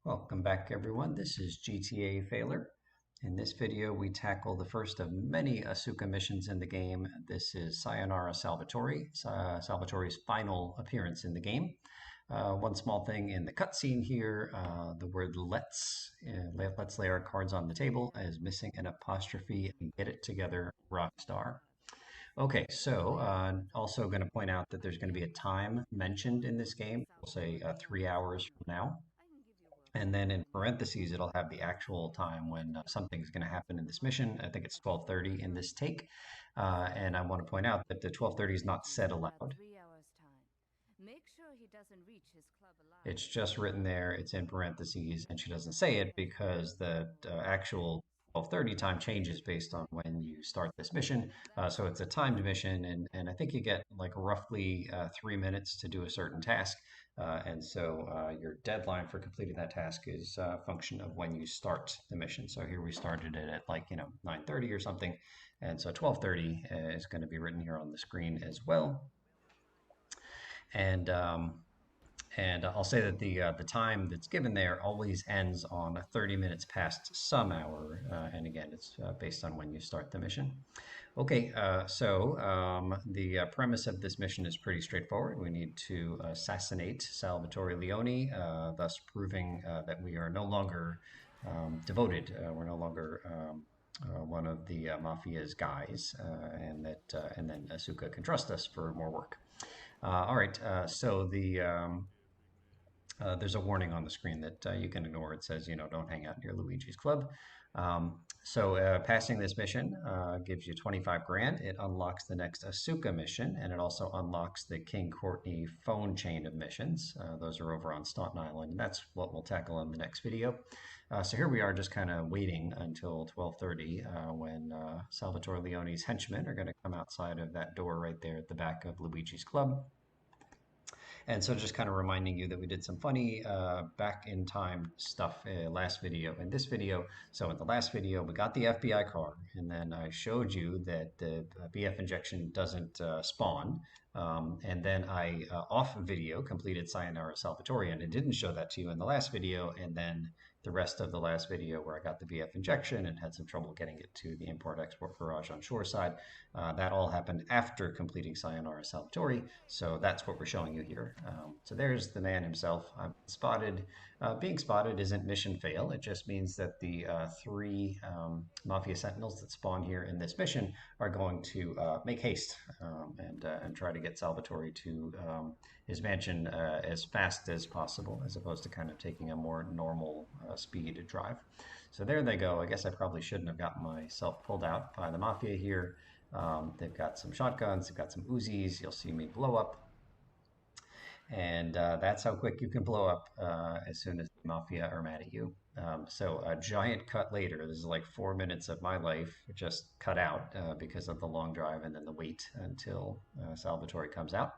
Welcome back, everyone. This is GTA Failer. In this video, we tackle the first of many Asuka missions in the game. This is Sayonara Salvatore, Salvatore's final appearance in the game. One small thing in the cutscene here, the word let's lay our cards on the table is missing an apostrophe and get it together, Rockstar. Okay, so also going to point out that there's going to be a time mentioned in this game. We'll say 3 hours from now. And then in parentheses, it'll have the actual time when something's going to happen in this mission. I think it's 12:30 in this take. And I want to point out that the 12:30 is not said aloud. It's just written there. It's in parentheses, and she doesn't say it because the actual 12:30 time changes based on when you start this mission. So it's a timed mission, and I think you get like roughly 3 minutes to do a certain task. And so your deadline for completing that task is a function of when you start the mission. So here we started it at like 9:30 or something, and so 12:30 is going to be written here on the screen as well. And I'll say that the time that's given there always ends on 30 minutes past some hour, and again, it's based on when you start the mission. Okay, the premise of this mission is pretty straightforward. We need to assassinate Salvatore Leone, thus proving that we are no longer devoted. We're no longer one of the mafia's guys, and then Asuka can trust us for more work. All right, there's a warning on the screen that you can ignore. It says, don't hang out near Luigi's Club. Passing this mission gives you 25 grand. It unlocks the next Asuka mission, and it also unlocks the King Courtney phone chain of missions. Those are over on Staunton Island, and that's what we'll tackle in the next video. So here we are just kind of waiting until 12:30 when Salvatore Leone's henchmen are going to come outside of that door right there at the back of Luigi's Club. And so just kind of reminding you that we did some funny back in time stuff last video and this video. So in the last video, we got the FBI car, and then I showed you that the BF injection doesn't spawn. And then I, off video, completed Sayonara Salvatore, and I didn't show that to you in the last video. And then the rest of the last video where I got the BF injection and had some trouble getting it to the import-export garage on shoreside. That all happened after completing Sayonara Salvatore, so that's what we're showing you here. So there's the man himself. Spotted. Being spotted isn't mission fail. It just means that the three Mafia Sentinels that spawn here in this mission are going to make haste and try to get Salvatore to his mansion as fast as possible, as opposed to kind of taking a more normal speed drive. So there they go. I guess I probably shouldn't have gotten myself pulled out by the Mafia here. They've got some shotguns, they've got some Uzis. You'll see me blow up. And that's how quick you can blow up as soon as the Mafia are mad at you. So a giant cut later, this is like 4 minutes of my life just cut out because of the long drive and then the wait until Salvatore comes out.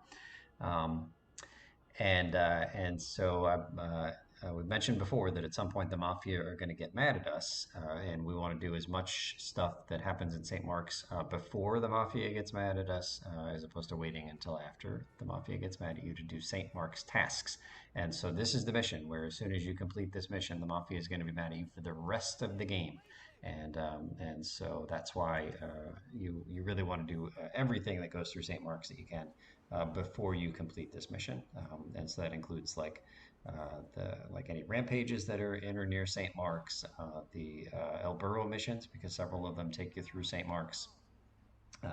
We've mentioned before that at some point the Mafia are going to get mad at us, and we want to do as much stuff that happens in St. Mark's before the Mafia gets mad at us, as opposed to waiting until after the Mafia gets mad at you to do St. Mark's tasks. And so this is the mission where as soon as you complete this mission, the Mafia is going to be mad at you for the rest of the game. And so that's why you really want to do everything that goes through St. Mark's that you can before you complete this mission. And so that includes like any rampages that are in or near St. Mark's, the El Burro missions, because several of them take you through St. Mark's,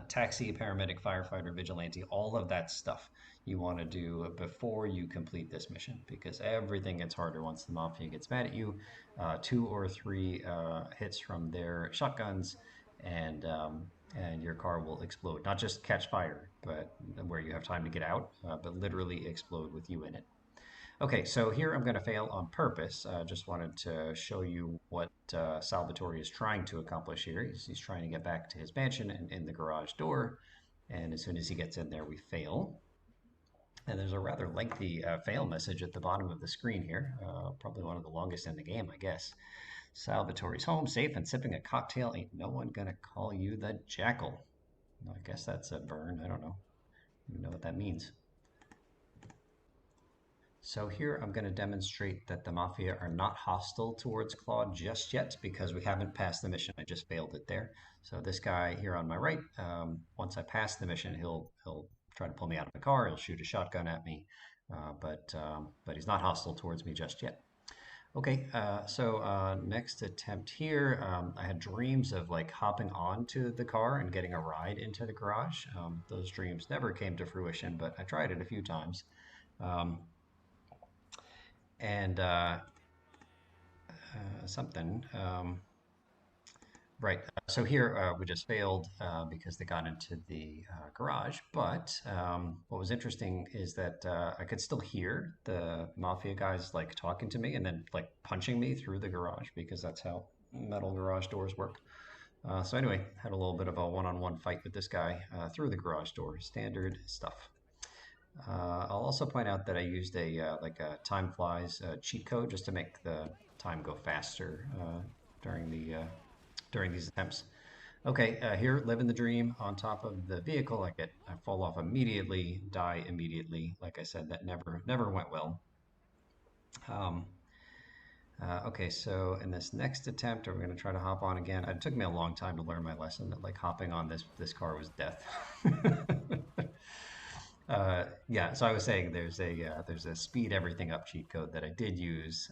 taxi, paramedic, firefighter, vigilante, all of that stuff you want to do before you complete this mission, because everything gets harder once the Mafia gets mad at you. 2 or 3 hits from their shotguns, and your car will explode. Not just catch fire, but where you have time to get out, but literally explode with you in it. Okay, so here I'm going to fail on purpose. Just wanted to show you what Salvatore is trying to accomplish here. He's trying to get back to his mansion and in the garage door, and as soon as he gets in there, we fail. And there's a rather lengthy fail message at the bottom of the screen here, probably one of the longest in the game, I guess. Salvatore's home, safe and sipping a cocktail. Ain't no one gonna call you the Jackal. I guess that's a burn. I don't know. You know what that means. So here I'm going to demonstrate that the Mafia are not hostile towards Claude just yet because we haven't passed the mission. I just failed it there. So this guy here on my right, once I pass the mission, he'll try to pull me out of the car. He'll shoot a shotgun at me, but he's not hostile towards me just yet. Okay, next attempt here, I had dreams of like hopping onto the car and getting a ride into the garage. Those dreams never came to fruition, but I tried it a few times. Um, and something. Right. So here we just failed because they got into the garage. But what was interesting is that I could still hear the mafia guys like talking to me and then like punching me through the garage because that's how metal garage doors work. So anyway, had a little bit of a one-on-one fight with this guy through the garage door. Standard stuff. I'll also point out that I used a like a time flies cheat code just to make the time go faster during during these attempts. Okay, here, living the dream on top of the vehicle. I fall off immediately, die immediately. Like I said, that never went well. Um, okay, so in this next attempt, we're going to try to hop on again. It took me a long time to learn my lesson that like hopping on this car was death. Yeah, so I was saying there's a speed everything up cheat code that I did use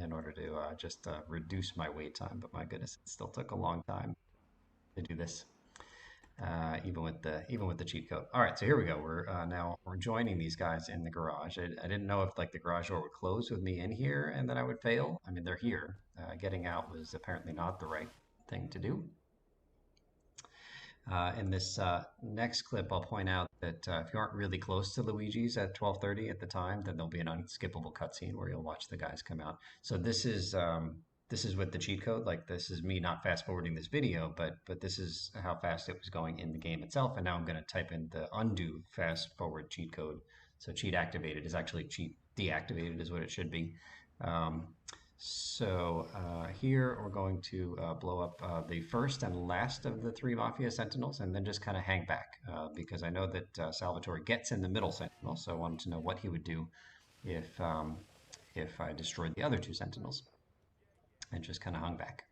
in order to just reduce my wait time. But my goodness, it still took a long time to do this, even with the cheat code. All right, so here we go. We're joining these guys in the garage. I didn't know if like the garage door would close with me in here and then I would fail. I mean, they're here. Getting out was apparently not the right thing to do. In this next clip, I'll point out that if you aren't really close to Luigi's at 12:30 at the time, then there'll be an unskippable cutscene where you'll watch the guys come out. So this is with the cheat code. Like this is me not fast forwarding this video, but this is how fast it was going in the game itself. And now I'm going to type in the undo fast forward cheat code. So cheat activated is actually cheat deactivated is what it should be. Um, here we're going to blow up the first and last of the three Mafia Sentinels and then just kind of hang back because I know that Salvatore gets in the middle Sentinel, so I wanted to know what he would do if I destroyed the other two Sentinels and just kind of hung back.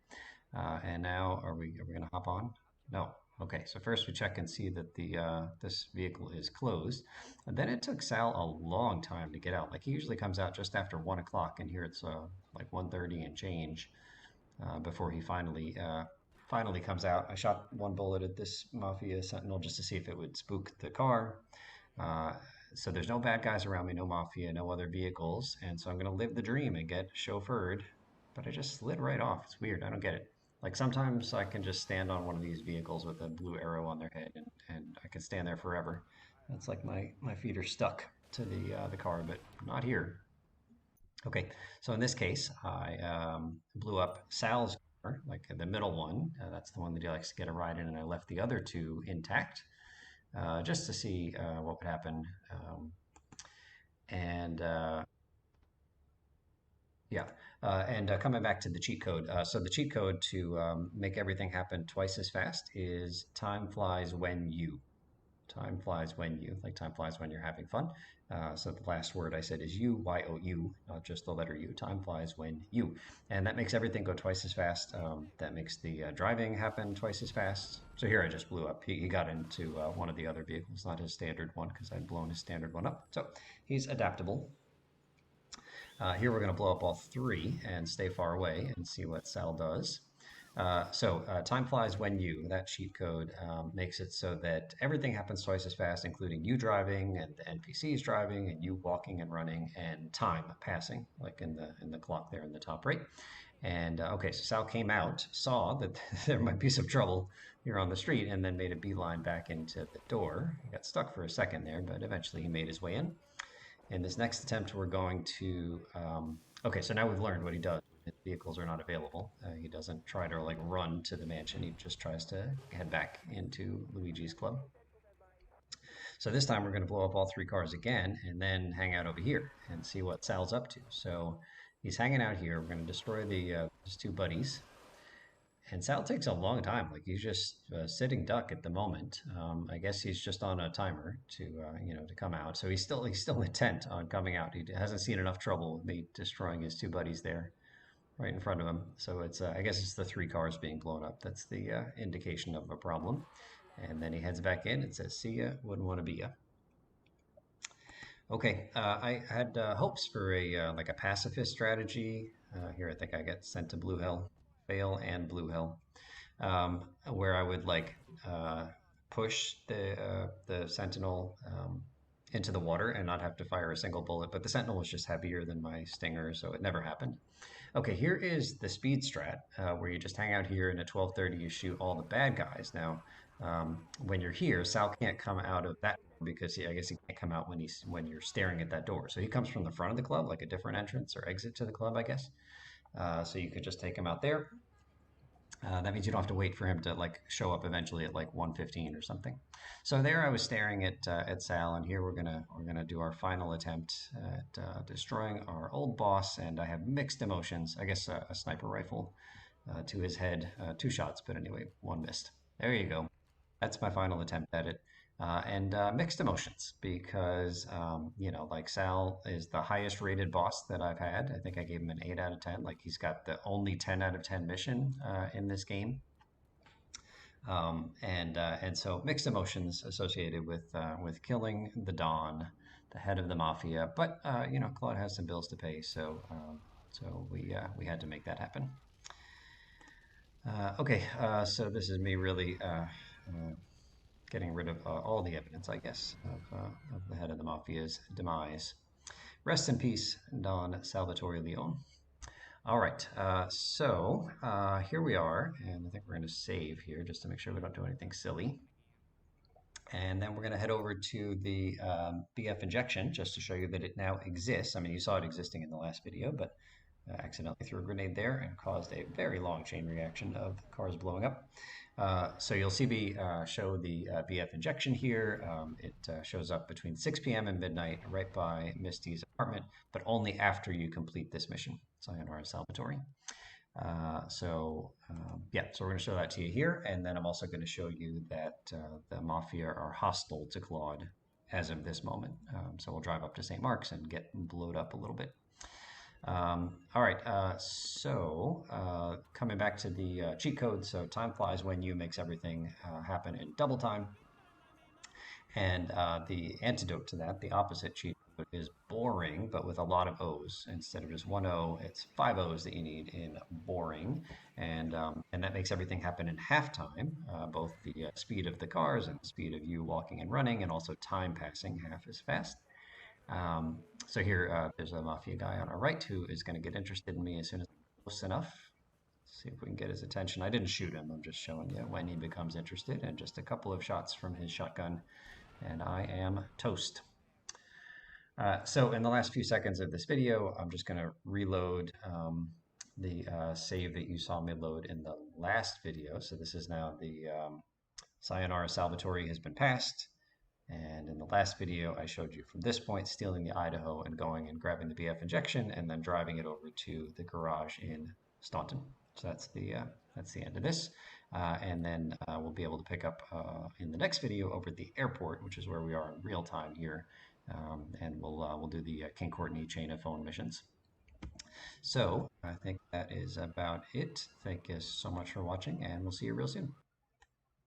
And now are we going to hop on? No. Okay, so first we check and see that the this vehicle is closed. And then it took Sal a long time to get out. Like he usually comes out just after 1 o'clock, and here it's like 1:30 and change before he finally comes out. I shot one bullet at this Mafia Sentinel just to see if it would spook the car. Uh, so there's no bad guys around me, no Mafia, no other vehicles, and so I'm gonna live the dream and get chauffeured. But I just slid right off. It's weird. I don't get it. Like sometimes I can just stand on one of these vehicles with a blue arrow on their head, and I can stand there forever. It's like my feet are stuck to the car, but not here. Okay, so in this case, I blew up Sal's car, like the middle one. That's the one that he likes to get a ride in, and I left the other two intact just to see what would happen. And Yeah, coming back to the cheat code. So the cheat code to make everything happen twice as fast is time flies when you. Time flies when you, like time flies when you're having fun. So the last word I said is you, Y-O-U, not just the letter U. Time flies when you. And that makes everything go twice as fast. That makes the driving happen twice as fast. So here I just blew up. He got into one of the other vehicles, not his standard one, because I'd blown his standard one up. So he's adaptable. Here we're going to blow up all three and stay far away and see what Sal does. Time flies when you, that cheat code makes it so that everything happens twice as fast, including you driving and the NPCs driving and you walking and running and time passing, like in the clock there in the top right. And okay, so Sal came out, saw that there might be some trouble here on the street, and then made a beeline back into the door. He got stuck for a second there, but eventually he made his way in. In this next attempt, we're going to, okay, so now we've learned what he does. His vehicles are not available. He doesn't try to like run to the mansion. He just tries to head back into Luigi's club. So this time we're going to blow up all three cars again and then hang out over here and see what Sal's up to. So he's hanging out here. We're going to destroy his two buddies. And Sal takes a long time. Like he's just sitting duck at the moment. I guess he's just on a timer to to come out. So he's still intent on coming out. He hasn't seen enough trouble with me destroying his two buddies there right in front of him. So it's I guess it's the three cars being blown up. That's the indication of a problem. And then he heads back in and says, "See ya. Wouldn't want to be ya." Okay, I had hopes for a like a pacifist strategy. Here, I think I get sent to Blue Hill, fail and Blue Hill, where I would like push the Sentinel into the water and not have to fire a single bullet. But the Sentinel was just heavier than my Stinger, so it never happened. Okay, here is the speed strat, where you just hang out here and at 12:30 you shoot all the bad guys. Now, when you're here, Sal can't come out of that door because I guess he can't come out when you're staring at that door. So he comes from the front of the club, like a different entrance or exit to the club, I guess. So you could just take him out there. That means you don't have to wait for him to like show up eventually at like 1:15 or something. So there I was staring at Sal, and here we're gonna do our final attempt at destroying our old boss. And I have mixed emotions. I guess a sniper rifle to his head, two shots, but anyway, one missed. There you go. That's my final attempt at it. And mixed emotions because, like Sal is the highest rated boss that I've had. I think I gave him an 8 out of 10. Like he's got the only 10 out of 10 mission in this game. And so mixed emotions associated with killing the Don, the head of the mafia. But Claude has some bills to pay, so we had to make that happen. Okay, so this is me really getting rid of all the evidence, I guess, of the head of the mafia's demise. Rest in peace, Don Salvatore Leone. All right, so here we are, and I think we're going to save here just to make sure we don't do anything silly. And then we're going to head over to the BF injection just to show you that it now exists. I mean, you saw it existing in the last video, but accidentally threw a grenade there and caused a very long chain reaction of cars blowing up. So you'll see me show the BF injection here. It shows up between 6 p.m. and midnight right by Misty's apartment, but only after you complete this mission, Sayonara Salvatore. So we're going to show that to you here, and then I'm also going to show you that the Mafia are hostile to Claude as of this moment. So we'll drive up to St. Mark's and get blowed up a little bit. All right, coming back to the cheat code, so time flies when you makes everything happen in double time. And the antidote to that, the opposite cheat code, is boring, but with a lot of O's. Instead of just one O, it's 5 O's that you need in boring. And that makes everything happen in half time, both the speed of the cars and the speed of you walking and running, and also time passing half as fast. So here, there's a mafia guy on our right who is going to get interested in me as soon as I'm close enough. Let's see if we can get his attention. I didn't shoot him. I'm just showing you when he becomes interested, and just a couple of shots from his shotgun, and I am toast. So in the last few seconds of this video, I'm just going to reload the save that you saw me load in the last video. So this is now the Sayonara Salvatore has been passed. And in the last video, I showed you from this point stealing the Idaho and going and grabbing the BF injection and then driving it over to the garage in Staunton. So that's the end of this. And then we'll be able to pick up in the next video over at the airport, which is where we are in real time here. And we'll do the King Courtney chain of phone missions. So I think that is about it. Thank you so much for watching, and we'll see you real soon.